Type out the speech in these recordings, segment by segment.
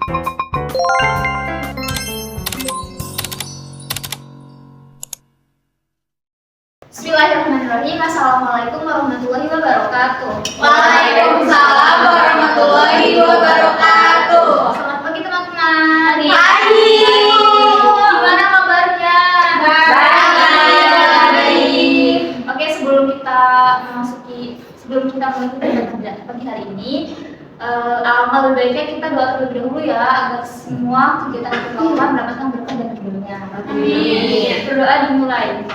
Bismillahirrahmanirrahim. Assalamualaikum warahmatullahi wabarakatuh. Waalaikumsalam warahmatullahi wabarakatuh. Selamat pagi teman-teman. Pagi. Gimana kabarnya? Baik. Oke, sebelum kita mulai kegiatan pagi hari ini, alangkah lebih baiknya kita doa terlebih dahulu ya, agar semua kegiatan kita lakukan mendapatkan berkah dan ridhonya. Amin. Berdoa dimulai.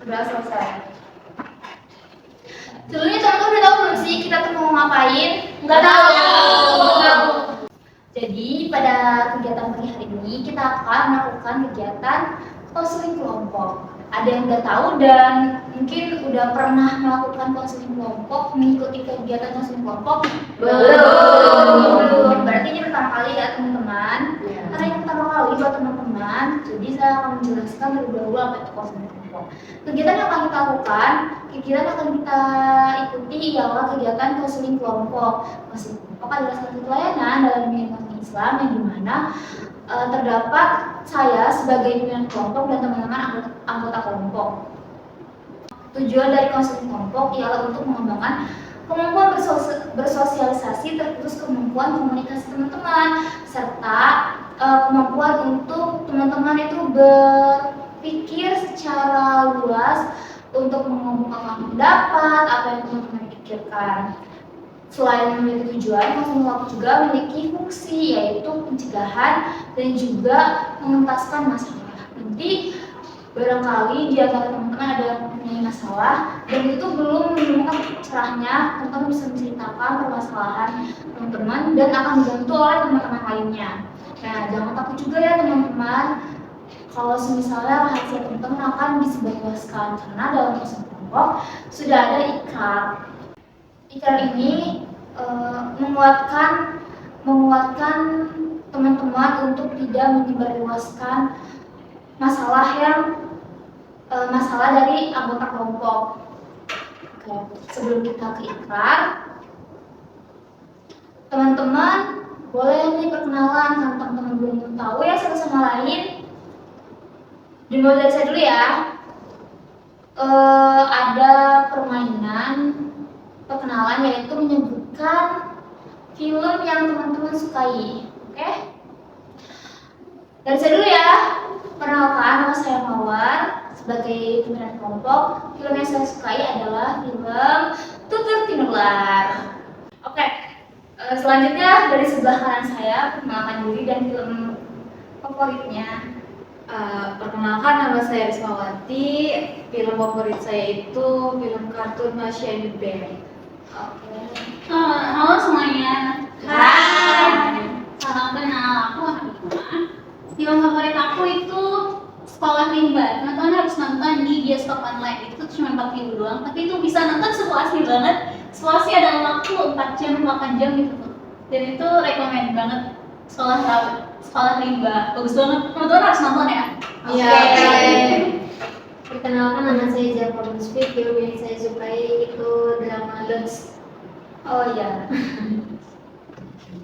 Udah selesai. Sebelumnya teman-teman udah tahu belum sih kita tuh mau ngapain? Nggak tahu. Jadi pada kegiatan pagi hari ini kita akan melakukan kegiatan konseling kelompok. Ada yang udah tahu dan mungkin udah pernah melakukan konseling kelompok, mengikuti kegiatan konseling kelompok? Belum. Berarti ini pertama kali ya teman-teman. Karena ini pertama kali buat teman-teman, jadi saya akan menjelaskan terlebih dahulu apa itu konseling kelompok. Kegiatan yang akan kita lakukan, kegiatan yang akan kita ikuti ialah kegiatan konseling kelompok. Konseling kelompok adalah satu pelayanan dalam dunia Islam yang dimana terdapat saya sebagai pimpinan kelompok dan teman-teman anggota kelompok. Tujuan dari konseling kelompok ialah untuk mengembangkan kemampuan bersosialisasi terkhusus kemampuan komunikasi teman-teman serta kemampuan untuk teman-teman itu berpikir secara luas untuk mengemukakan pendapat apa yang teman-teman pikirkan. Selain memiliki tujuan, konseling kelompok juga memiliki fungsi yaitu pencegahan dan juga mengentaskan masalah. Nanti barangkali di antara teman-teman ada yang mempunyai masalah dan itu belum menemukan caranya, teman-teman bisa menceritakan permasalahan teman-teman dan akan dibantu oleh teman-teman lainnya. Nah, jangan takut juga ya teman-teman kalau misalnya rahasia teman-teman akan disebarluaskan karena dalam konseling kelompok sudah ada ikrar. Ikrar ini menguatkan teman-teman untuk tidak menyebarluaskan masalah dari anggota kelompok. Oke, sebelum kita ke ikrar, teman-teman boleh nih perkenalan karena teman-teman belum tahu ya satu sama lain. Dimulai dari saya dulu ya. Ada permainan perkenalan yaitu menyebutkan film yang teman-teman sukai. Oke? Dari saya dulu ya. Perkenalkan, nama saya Mawar. Sebagai pimpinan kelompok, film yang saya sukai adalah film Tutur Tinular. Oke, selanjutnya dari sebelah kanan saya, perkenalkan diri dan film favoritnya. Perkenalkan, nama saya Rismawati. Film favorit saya itu film kartun Masha and the Bear. Oke. Halo semuanya. Hai. Salam kenal, aku Hanifah. Film favorit aku itu Sekolah Rimba. Teman-teman harus nonton di bioskop online. Itu cuma 4 minggu doang, tapi itu bisa nonton sepuasnya banget. Sepuasnya ada waktu 4 jam, 8 jam gitu tuh. Dan itu rekomend banget. Sekolah Rimba. Bagus banget. Teman-teman harus nonton ya. Iya. Perkenalkan, nama saya Jafar Musfi. Film yang saya sukai itu drama Dots. Oh iya.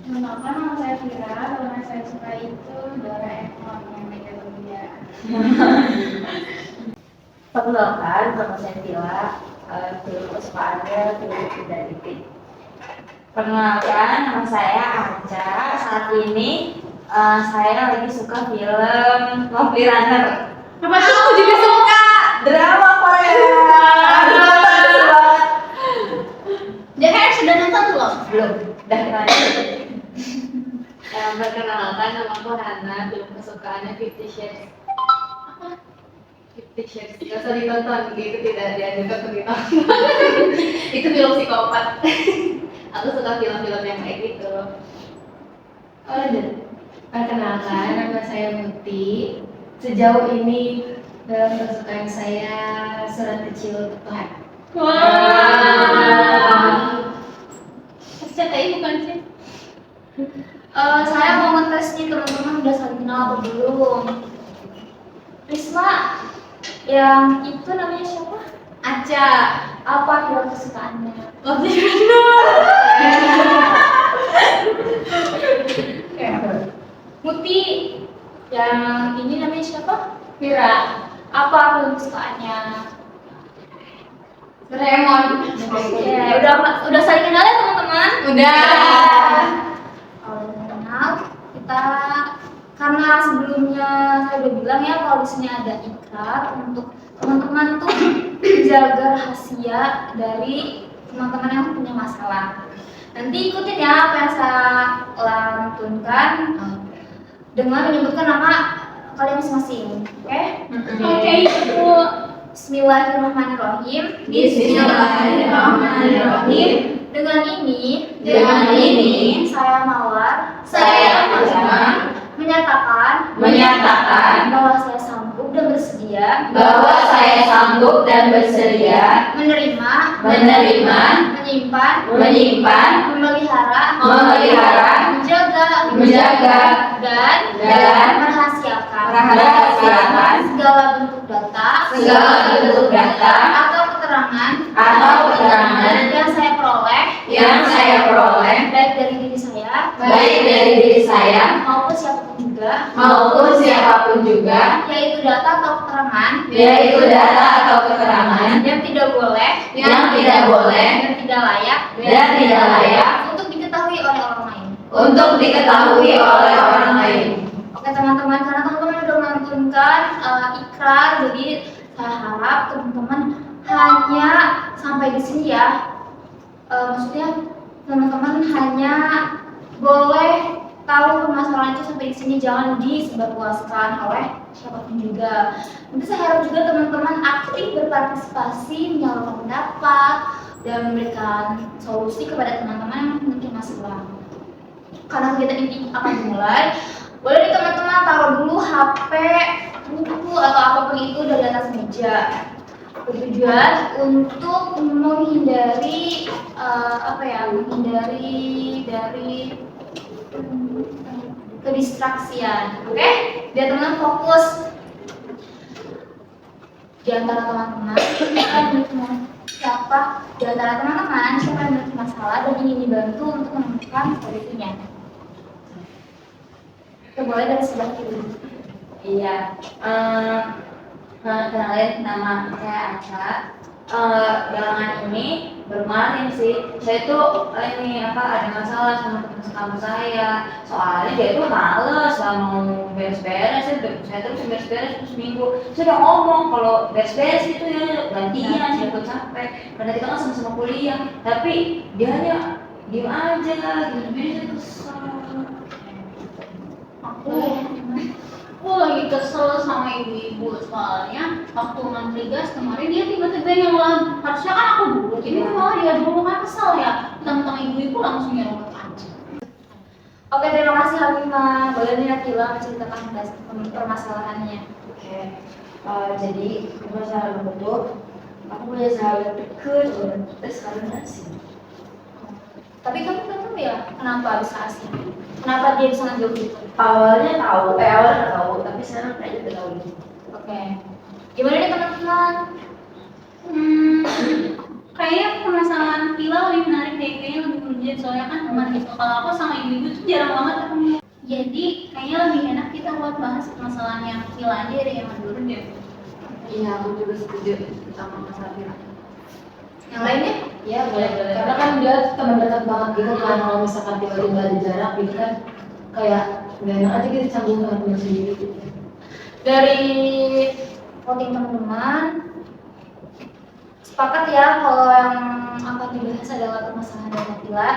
Kenalkan, nama saya Fira. Film yang saya suka itu Doraemon yang Megalovia. Perkenalkan, nama saya Tila. Film kesukaannya film Fidelity. Perkenalkan, nama saya Arca. Saat ini saya lagi suka film Lovely Runner. Apa tuh? Aku juga suka. Drama Korea. Jadi sudah nonton belum? Belum. Udah kemarin. Perkenalkan, nama aku Hana. Film kesukaannya 50 Shades. Apa? 50 Shades. Gak usah ditonton, gitu tidak dianjurkan untuk ditonton. Itu film psikopat. Aku suka film-film yang kayak gitu. Perkenalkan, nama saya Muti. Sejauh ini film kesukaan saya Surat Kecil Tuhan. SCTI bukan sih? Saya mau ngetes nih teman-teman udah saling kenal apa belum? Risma, yang itu namanya siapa? Aca. Apa film kesukaannya? Lovely Runner. ikuti yang ini namanya siapa? Vira. Apa film kesukaannya? Doraemon. Ya, udah saling kenal ya teman-teman? Udah. Kalau udah kenal, kita karena sebelumnya saya udah bilang ya kalau di sini ada ikrar untuk teman-teman tuh menjaga rahasia dari teman-teman yang punya masalah. Nanti ikutin ya apa yang saya lantunkan dengan menyebutkan nama kalian masing-masing, oke? Oke, Ibu. Bismillahirrahmanirrahim. Bismillahirrahmanirrahim. Dengan ini saya Mawar menyatakan bahwa saya sanggup dan bersedia menerima, menyimpan, memelihara, menjaga, dan merahasiakan segala bentuk data atau keterangan yang saya peroleh baik dari diri saya maupun siapapun juga, yaitu data atau keterangan yang tidak boleh dan tidak layak untuk diketahui oleh orang lain. Oke teman-teman, karena teman-teman udah melantunkan ikrar, jadi saya harap teman-teman hanya sampai di sini ya. Maksudnya teman-teman hanya boleh tahu permasalahan itu sampai di sini, jangan disebarluaskan oleh siapapun juga. Nanti saya harap juga teman-teman aktif berpartisipasi, menyalurkan pendapat dan memberikan solusi kepada teman-teman yang memiliki masalah. Karena kegiatan ini akan dimulai, boleh nih teman-teman taruh dulu HP, buku atau apapun itu dari atas meja. Bertujuan untuk menghindari dari kedistraksian, oke? Biar teman-teman fokus. Di antara teman-teman siapa yang memiliki masalah dan ingin dibantu untuk menemukan solusinya. Kita mulai dari sebelah kiri. Iya. Kenalin, nama saya Aca. Belakangan ini bermain sih. Saya tuh ada masalah sama teman sekampus saya. Soalnya dia tuh males, nggak mau beres-beres. Saya terus beres-beres terus seminggu. Saya udah ngomong kalau beres-beres itu ya gantian, saya tuh capek. Karena kita kan sama-sama kuliah. Tapi dia hanya diem aja gitu. Jadi saya kesel. Aku lagi kesel sama ibu-ibu, soalnya waktu ngantri gas kemarin dia tiba-tiba nyolong. Harusnya kan aku dulu, jadi malah dia dulu, kan kesel ya. Tentang ibu-ibu langsung nyolong aja. Oke, terima kasih Habibah. Boleh nih Akila menceritakan permasalahannya. Oke, jadi permasalahan aku tuh, aku punya sahabat deket, terus sekarang asing. Tapi kamu tahu ya kenapa bisa asing? Kenapa dia bisa ngejauh gitu? Awalnya nggak tahu, tapi sekarang kayaknya udah tahu gitu. Oke. Gimana nih teman-teman? Kayaknya permasalahan Pila lebih menarik deh, kayaknya lebih urgent, soalnya kan kemarin gitu. Kalau aku sama ibu-ibu tuh jarang banget ketemu. Jadi kayaknya lebih enak kita buat bahas permasalahan yang Pila aja deh, yang lebih urgent. Iya, aku juga setuju sama masalah Vira. Yang lainnya? Iya, boleh. Karena kan dia teman dekat banget gitu kan, kalau misalkan tiba-tiba ada jarak gitu kan, kayak nggak enak aja gitu canggung sama teman sendiri gitu. Dari voting teman-teman, sepakat ya kalau yang akan dibahas adalah permasalahan dari Nakila.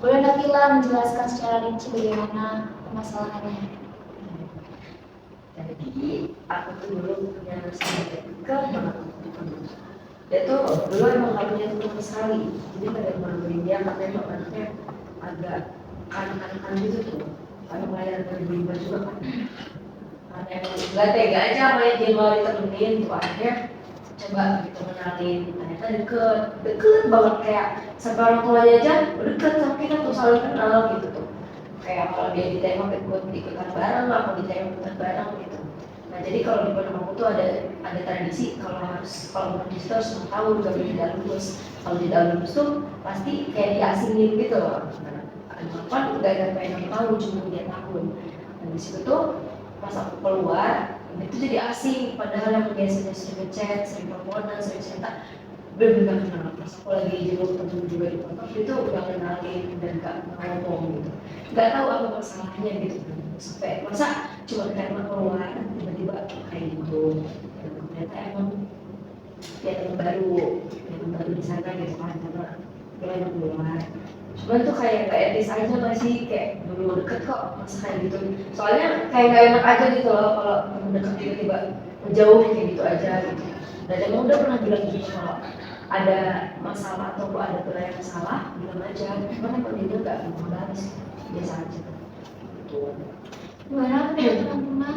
Boleh Nakila menjelaskan secara rinci bagaimana permasalahannya? Jadi aku tuh dulu punya sahabat dekat banget. Dia tuh dulu emang gak punya teman sekali, jadi pada malu-maluin dia karena emang anaknya agak kanak-kanakan gitu tuh, karena mulai dari berubah juga kan. Karena emang gak tega aja malah dia mau ditemenin tuh, akhirnya coba gitu kenalin, ternyata deket banget, kayak sampai orang tuanya aja deket sama kita tuh, selalu kenal gitu tuh. Kayak kalau dia ditembak ikut ikutan bareng, aku ditembak ikutan bareng gitu. Nah jadi kalau di pondok aku tuh ada tradisi kalau di situ harus 6 tahun gak boleh tidak lulus. Kalau tidak lulus tuh pasti kayak diasingin gitu loh. Kan nggak ada sampai 6 tahun, cuma 3 tahun. Dan di situ tuh pas aku keluar itu jadi asing, padahal yang biasanya sering ngechat, sering teleponan, sering cerita benar-benar kenal. Pas aku lagi jenguk temen juga di pondok itu udah kenalin dan gak ngomong gitu, nggak tahu apa masalahnya gitu. Sampai masa cuma karena keluar tiba-tiba kayak gitu. Dan ternyata emang ya yang baru di sana gitu kan, karena gue emang keluar. Cuman tuh kayak gak etis aja masih kayak belum deket kok masa kayak gitu. Soalnya kayak gak enak aja gitu loh kalau temen deket tiba-tiba menjauh kayak gitu aja gitu. Dan emang udah pernah bilang gitu kalau ada masalah atau ada yang salah bilang aja. Cuman emang dia gak membahas, biasa aja gitu. Gimana tuh ya teman-teman?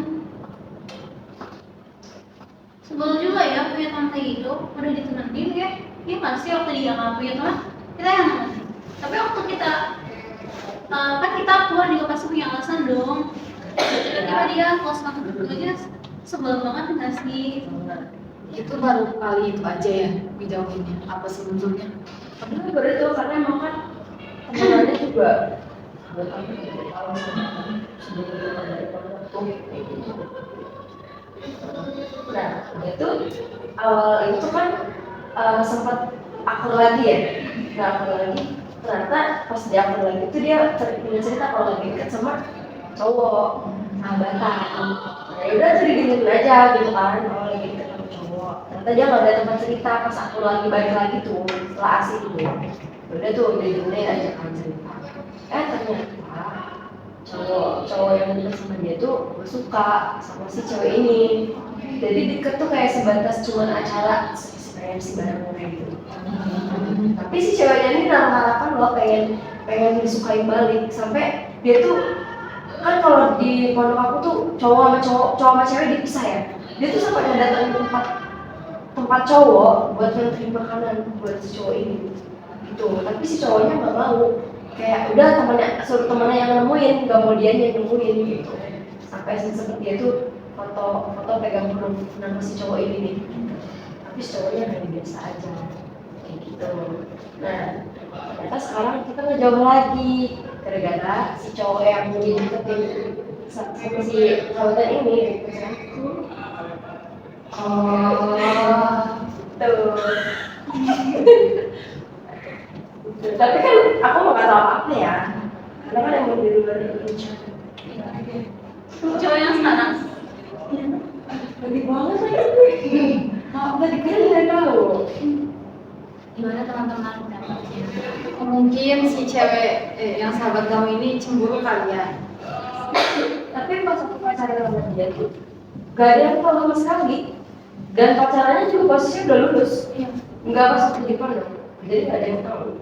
Sebel juga ya punya teman kayak gitu, udah ditemenin ya. Iya nggak sih waktu dia nggak punya teman, kita yang nemenin. Tapi waktu kita kan kita keluar juga pasti punya alasan dong. Tiba-tiba dia close banget gitu aja, sebel banget nggak sih? Itu baru kali itu aja ya dijauhinnya, apa sebelumnya? Padahal baru itu karena emang kan temenannya juga buat apa gitu, tahu sebelum dari pondok tuh kayak gitu. Nah itu awal itu kan sempat akur lagi ya. Nah akur lagi ternyata pas dia akur lagi itu dia punya cerita kalau lagi deket sama cowok sahabatan. Nah udah jadi dengerin aja gitu kan, kalau lagi deket sama cowok. Ternyata dia nggak ada tempat cerita, pas akur lagi balik lagi tuh setelah asik gitu. Udah tuh jadi dengerin aja kan cerita. Ternyata cowok yang deket sama dia tuh suka sama si cewek ini. Jadi deket tuh kayak sebatas cuman acara si bareng kayak gitu. Tapi si ceweknya ini naruh harapan loh pengen disukai balik, sampai dia tuh kan kalau di pondok aku tuh cowok sama cewek dipisah ya. Dia tuh sampai ngedatengin tempat cowok buat nganterin makanan buat si cowok ini gitu. Tapi si cowoknya nggak mau, kayak udah suruh temennya yang nemuin, nggak mau dia yang nemuin gitu. Sampai sempet dia tuh foto pegang peluk nama si cowok ini nih. Tapi si cowoknya hanya biasa aja kayak gitu. Nah ternyata sekarang kita ngejauh lagi gara-gara si cowok yang deketin sama si sahabat ini gitu kan. Tuh. Tapi kan aku mau kata apa ya, karena kan yang di luar itu Cowok yang sekarang, lebih banget lagi. Tadi kan nggak tahu. Gimana teman-teman pendapatnya? Mungkin si cewek yang sahabat kamu ini cemburu kali ya. Tapi pas aku pacaran sama dia tuh gak ada yang tahu sama sekali. Dan pacarannya juga posisinya udah lulus. Nggak pas waktu di pondok, jadi gak ada yang tahu.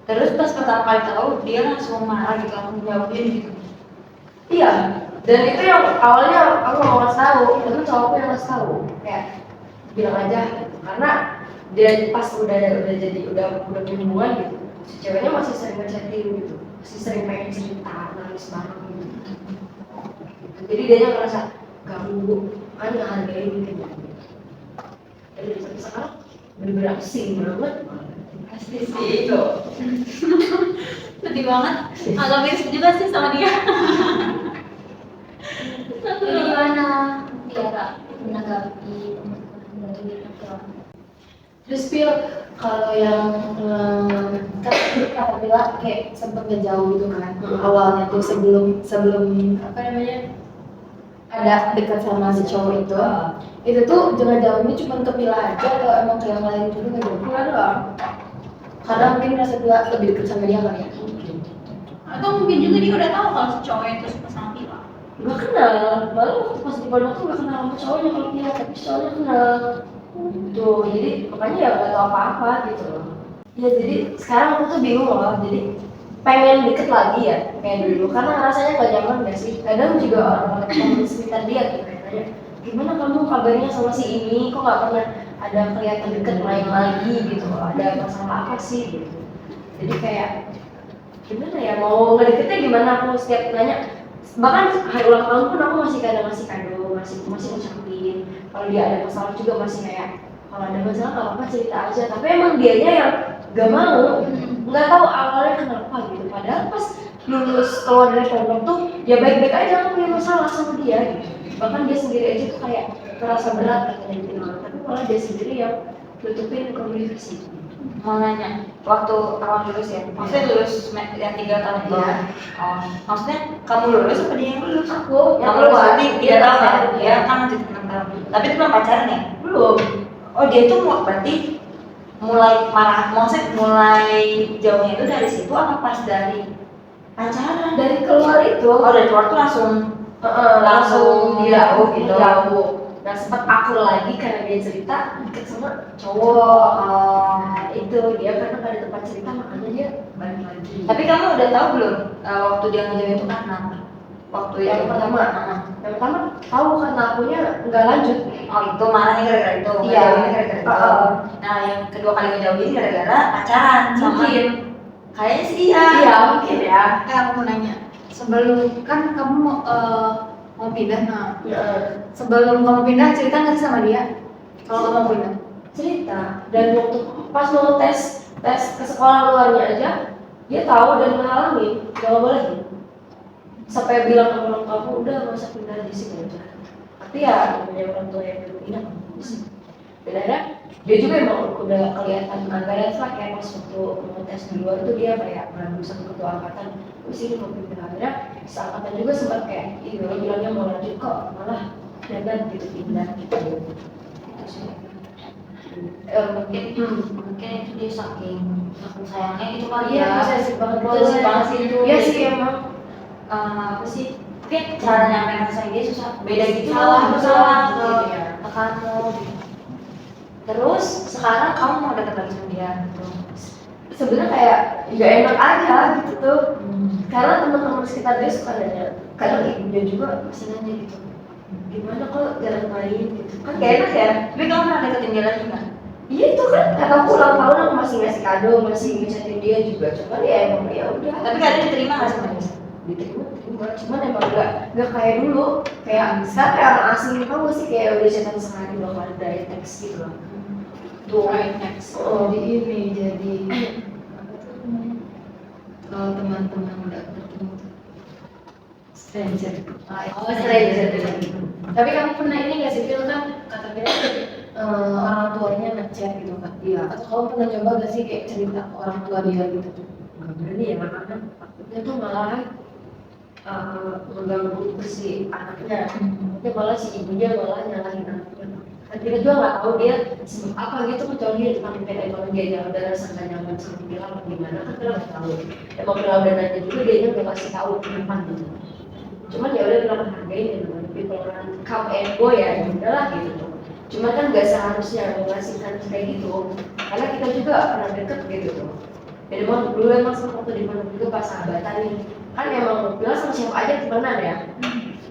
Terus pas pertama kali tahu dia langsung marah gitu, langsung jawabin gitu. Iya, dan itu yang awalnya aku nggak mau ngasih tahu, itu cowokku yang ngasih tahu, kayak bilang aja gitu. Karena dia pas udah punya hubungan gitu, si ceweknya masih sering ngechatting gitu, masih sering pengen cerita, nangis bareng gitu. Jadi dia ngerasa ganggu, kan ngehargain gitu. Jadi sampai sekarang bener-bener asing banget. Pasti sih itu. sedih banget. Agak miris juga sih sama dia. Jadi gimana Tiara menanggapi dari April? Terus Pil, kalau yang kan kata Pila kayak sempet ngejauh gitu kan awalnya tuh sebelum apa namanya ada dekat sama si cowok itu tuh jangan jauhnya cuma ke Pila aja atau emang ke yang lain juga nggak jauh? Enggak doang. Karena mungkin merasa Pila lebih dekat sama dia kali ya. Atau mungkin juga dia udah tahu kalau si cowok itu suka sama Pila. Gak kenal, malah waktu pas di pondok tuh gak kenal sama cowoknya kalau dia, tapi cowoknya kenal. Tuh, jadi makanya ya gak tau apa-apa gitu loh. Ya jadi sekarang aku tuh bingung loh, jadi pengen deket lagi ya kayak dulu, karena rasanya gak nyaman gak sih? Kadang juga orang-orang di sekitar dia tuh kayak nanya, gimana kamu kabarnya sama si ini, kok gak pernah ada kelihatan deket main lagi gitu loh, ada masalah apa sih gitu. Jadi kayak gimana ya, mau ngedeketnya gimana, aku setiap nanya, bahkan hari ulang tahun pun aku masih kadang ngasih kado masih ngucapin. Kalau dia ada masalah juga masih kayak kalau ada masalah nggak apa-apa cerita aja. Tapi emang dianya yang gak mau, nggak tahu awalnya kenapa gitu. Padahal pas lulus keluar dari pondok tuh dia baik-baik aja, nggak punya masalah sama dia gitu. Bahkan dia sendiri aja tuh kayak merasa berat katanya gitu, tapi malah dia sendiri yang tutupin komunikasi. Mau nanya, waktu awal lulus ya, maksudnya lulus yang 3 tahun itu. Iya. Oh, maksudnya kamu lulus apa dia yang lulus? Aku Yang lulus berarti dia tahu ya, dia kan lanjut 6 tahun. Tapi itu belum pacaran ya? belum. Oh dia tuh berarti mulai marah, maksudnya mulai jauhnya itu dari situ apa pas dari pacaran? Dari keluar itu Oh dari keluar tuh langsung langsung dia jauh gitu. jauh. Nah sempat akur lagi karena dia cerita deket sama cowok. Itu dia karena gak ada tempat cerita makanya dia balik lagi. Tapi kamu udah tahu belum waktu dia ngejauhin itu karena apa? Waktu yang itu pertama, tahu karena akunya nggak lanjut. Oh itu marahnya gara-gara itu, Iya. ngejauhinnya gara-gara itu. Nah yang kedua kali ngejauhin gara-gara pacaran sama Mungkin. kayaknya sih dia. Iya mungkin ya. Aku mau nanya, sebelum kan kamu mau pindah, nah sebelum kamu pindah cerita nggak sih sama dia? Kalau kamu mau pindah? Cerita dan waktu pas mau tes ke sekolah luarnya aja dia tahu dan mengalami nggak boleh sampai bilang ke orang tua udah nggak usah pindah di sini aja. Tapi ya namanya orang tua yang pindah di sini. Dan akhirnya dia juga emang udah kelihatan anggaran lah kayak pas waktu mau tes di luar tuh dia kayak ragu sama ketua angkatan sini mau pindah. Akhirnya seangkatan juga sempat kayak iya lo bilangnya mau lanjut kok malah jangan gitu pindah gitu. Itu sih. Mungkin itu dia saking sayangnya itu kali Iya, ya. posesif banget. Posesif banget sih itu. Iya sih emang. Apa sih? Mungkin cara nyampein rasanya dia susah. Beda gitu Salah ke gitu ya. ke kamu. Terus sekarang kamu mau deket lagi sama dia gitu. Sebenarnya kayak nggak enak aja gitu tuh. Karena teman-teman sekitar dia suka nanya. Kadang dia juga masih nanya gitu. Gimana kok jarang main gitu. Kan gak enak ya. Tapi kamu pernah deketin dia lagi nggak? Iya itu kan kata aku ulang tahun aku masih ngasih kado, masih ngechatin dia juga. Cuman ya emang ya udah. Tapi kadang diterima nggak sama dia? Diterima, cuman emang nggak kayak dulu. Kayak sekarang kayak orang asing tau gak sih kayak udah chatan sehari bakal ada teks gitu loh. Tuh. Right next. Oh. Jadi ini jadi apa tuh namanya? Kalau teman-teman udah bertemu tuh stranger. Oh, stranger. Tapi kamu pernah ini nggak sih Phil kan kata Phil orang tuanya ngechat gitu kan? Iya. Atau kamu pernah coba gak sih kayak cerita ke orang tua dia gitu? Gak berani ya karena takutnya tuh malah mengganggu si anaknya. Tapi malah si ibunya malah nyalahin anaknya. Dan kita juga nggak tahu dia sebab apa gitu kecuali dia tentang kalau dia yang udah rasa nggak nyaman sama dia apa gimana kan kita nggak tahu. Emang kalau udah nanya juga dia udah kasih tahu kenapa gitu. Cuman ya udah kita menghargai ya tapi kalau orang come and go ya udahlah gitu tuh. Cuman kan nggak seharusnya mengasihkan kayak gitu karena kita juga pernah deket gitu tuh. Jadi emang dulu emang waktu di mana juga pas sahabatan nih kan emang bilang sama siapa aja temenan ya.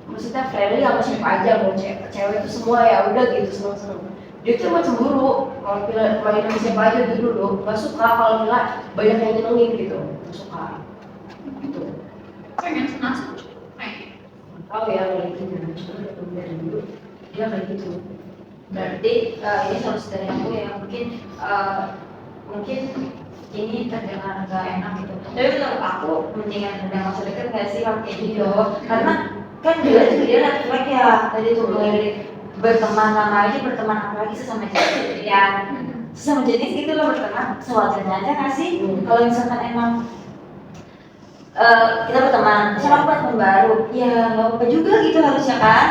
Maksudnya friendly sama siapa aja mau cewek itu semua ya udah gitu seneng-seneng. Dia tuh emang cemburu kalau pilih main sama siapa aja itu dulu nggak suka kalau bilang banyak yang nyenengin gitu nggak suka gitu. Pengen senasib. Tahu ya kalau itu jangan cuma dari dulu dia kayak gitu. Berarti ini solusi dari aku ya mungkin ini terdengar agak enak gitu. Tapi menurut aku mendingan udah nggak usah deket nggak sih kalau kayak gitu? Karena kan juga dia red flag ya tadi tuh mulai dari berteman sama aja berteman apalagi sesama jenis ya sesama jenis gitu loh berteman sewajarnya aja nggak sih? Kalau misalkan emang kita berteman, misalnya aku teman baru, ya nggak apa juga gitu harusnya kan?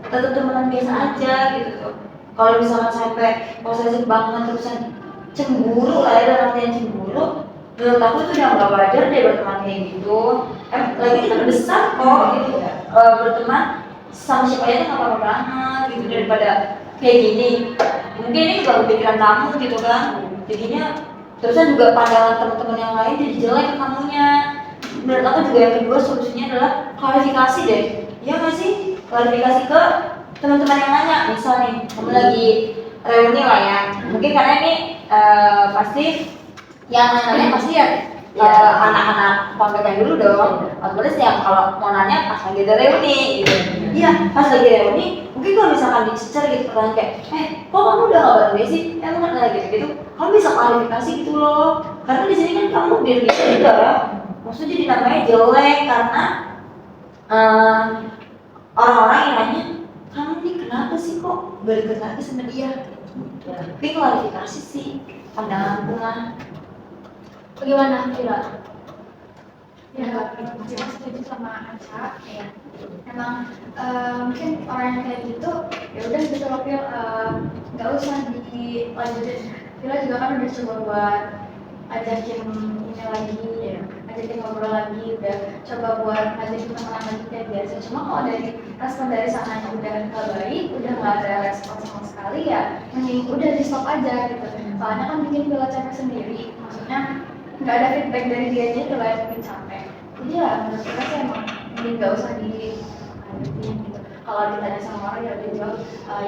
Tetap temenan biasa aja gitu tuh. Kalau misalkan sampai posesif banget terusan cemburu lah ya dalam artian cemburu, menurut aku itu udah nggak wajar deh berteman kayak gitu. Lagi kita udah besar kok gitu berteman sama siapa aja nggak apa-apa banget gitu daripada kayak gini. Mungkin ini juga pikiran kamu gitu kan, jadinya terusan juga pandangan teman-teman yang lain jadi jelek ke kamunya. Menurut aku juga yang kedua solusinya adalah klarifikasi deh, ya nggak sih? Klarifikasi ke teman-teman yang nanya, misal nih kamu lagi reuni lah ya, mungkin karena ini pasti yang nanya pasti ya anak-anak pondok yang dulu dong, otomatis yang kalau mau nanya pas lagi ada reuni gitu. Iya, pas lagi reuni Mungkin kalau misalkan dicecer gitu pertanyaan kayak, kok kamu udah gak bareng dia sih? Emang kan gitu, kamu bisa klarifikasi gitu loh. Karena di sini kan kamu diri juga, maksudnya jadi namanya jelek karena orang-orang yang nanya, kamu nih kenapa sih kok balik lagi sama dia? Tapi klarifikasi sih, pandanganku mah. Bagaimana Kira? Ya, masih setuju sama Aca. Ya. Emang mungkin orang yang kayak gitu, ya udah gitu loh, Pil, nggak usah dilanjutin. Pila juga kan udah coba buat ajakin ini lagi, ya. Ajakin ngobrol lagi, udah coba buat ajakin teman lagi kayak biasa. Cuma kalau dari respon dari sananya udah nggak baik, udah nggak ada respon sama sekali, ya mending udah di stop aja gitu. Soalnya kan bikin Pila capek sendiri, maksudnya nggak ada feedback dari dia aja tuh yang bikin capek. Jadi ya menurut kita sih emang mending nggak usah dilanjutin gitu. Kalau ditanya sama orang ya udah jawab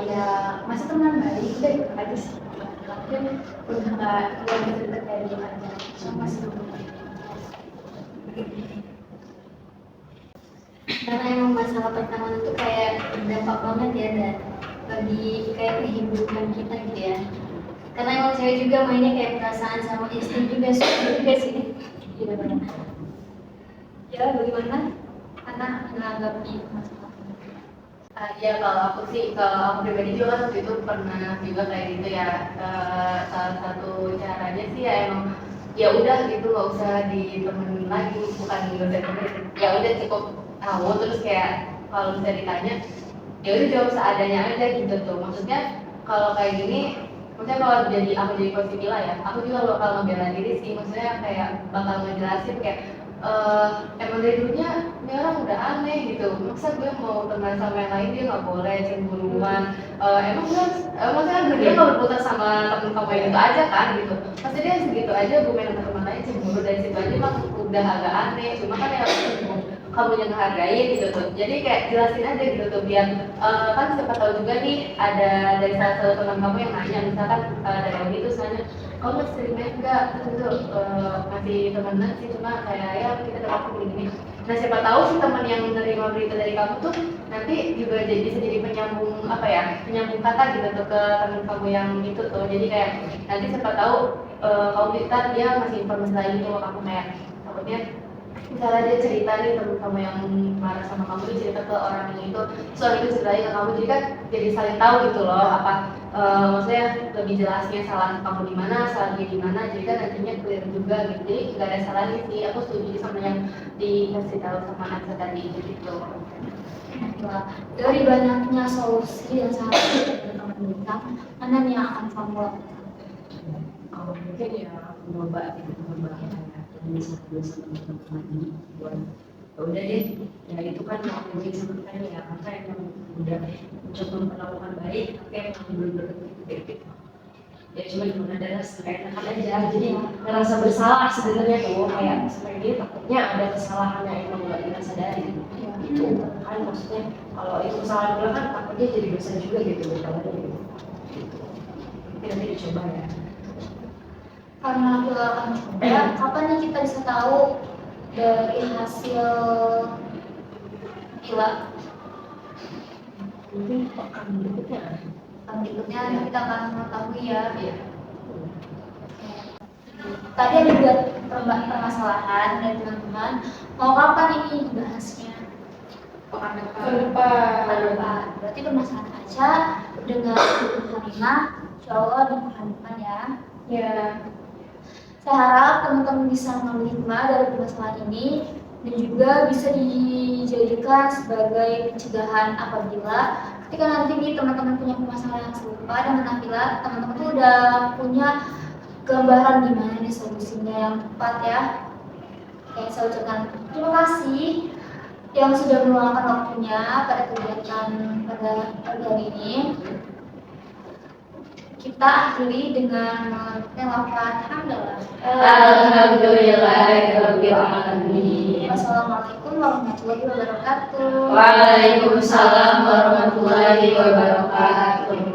ya masih teman baik, udah gitu aja sih. Mungkin udah nggak bisa deket kayak gitu aja, cuma masih teman baik. Karena emang masalah pertemanan itu kayak berdampak banget ya, dan bagi kayak kehidupan kita gitu ya. Karena emang saya juga mainnya kayak perasaan sama istri juga, suami juga sih. Iya benar. Ya bagaimana? Karena menanggapi masalah. Ya kalau aku sih, kalau aku pribadi juga kan waktu itu pernah juga kayak gitu ya. Salah satu caranya sih ya emang ya udah gitu, nggak usah ditemenin lagi, bukan nggak usah ditemenin, ya udah cukup tahu. Terus kayak kalau bisa ditanya ya udah jawab seadanya aja gitu tuh. Maksudnya kalau kayak gini, maksudnya kalau jadi aku jadi posisi Mila ya, aku juga bakal ngebela diri sih. Maksudnya kayak bakal ngejelasin kayak emang dari dulunya ini orang udah aneh gitu. Masa gue mau teman sama yang lain dia nggak boleh, cemburuan. Emang gue maksudnya dunia nggak berputar sama temen kamu yang itu aja kan gitu. Pasti dia segitu aja gue main sama teman lain cemburu, dari situ aja mah udah agak aneh. Cuma kan yang kamu yang ngehargain gitu tuh. Jadi kayak jelasin aja gitu tuh, biar kan siapa tahu juga nih ada dari salah satu teman kamu yang nanya, misalkan dari Audi itu nanya, kamu masih sering main enggak? Terus itu masih temenan sih, cuma kayak ya kita dapat begini. Nah siapa tahu si teman yang menerima berita dari kamu tuh nanti juga bisa jadi penyambung apa ya, penyambung kata gitu tuh ke teman kamu yang itu tuh. Jadi kayak nanti siapa tahu kamu minta dia masih informasi lagi tuh kamu, kayak takutnya misalnya dia cerita nih temen kamu yang marah sama kamu, dia cerita ke orang yang itu, soal itu ceritain ke kamu, jadi kan jadi saling tahu gitu loh apa maksudnya lebih jelasnya salah kamu di mana, salah dia di mana, jadi kan nantinya clear juga gitu. Jadi nggak ada salahnya sih, aku setuju sama yang dikasih tahu sama Ansa tadi gitu. Wah, dari banyaknya solusi yang sangat teman bintang, mana nih yang akan kamu lakukan? Kalau mungkin ya coba bisa teman-teman lagi buat ya udah deh, ya itu kan mau sama kita ya, karena emang udah mencoba memperlakukan baik tapi emang belum berhenti gitu. Ya cuma gimana ada rasa enakan aja, jadi ngerasa bersalah sebenarnya tuh, kayak sampai dia takutnya ada kesalahan yang emang nggak kita sadari gitu kan. Maksudnya kalau itu kesalahan gue kan takutnya jadi dosa juga gitu berkalanya gitu. Tapi nanti dicoba ya. Karena kita akan coba, kapan nih kita bisa tahu dari hasil Pila? Mungkin pekan berikutnya. Pekan berikutnya kita akan mengetahui ya. Tadi ada juga permasalahan dari teman-teman. Mau kapan ini dibahasnya? Pekan Pekan depan. Berarti permasalahan aja dengan Hamimah, insya Allah di pekan depan ya. Ya, Saya harap teman-teman bisa mengambil hikmah dari permasalahan ini dan juga bisa dijadikan sebagai pencegahan apabila ketika nanti nih teman-teman punya permasalahan yang serupa dengan Nabila, teman-teman tuh udah punya gambaran gimana nih solusinya yang tepat ya. Oke, saya ucapkan terima kasih yang sudah meluangkan waktunya pada kegiatan pada pagi hari ini. Kita akhiri dengan lafaz hamdalah. Alhamdulillahirabbil alamin. Wassalamualaikum warahmatullahi wabarakatuh. Waalaikumsalam warahmatullahi wabarakatuh.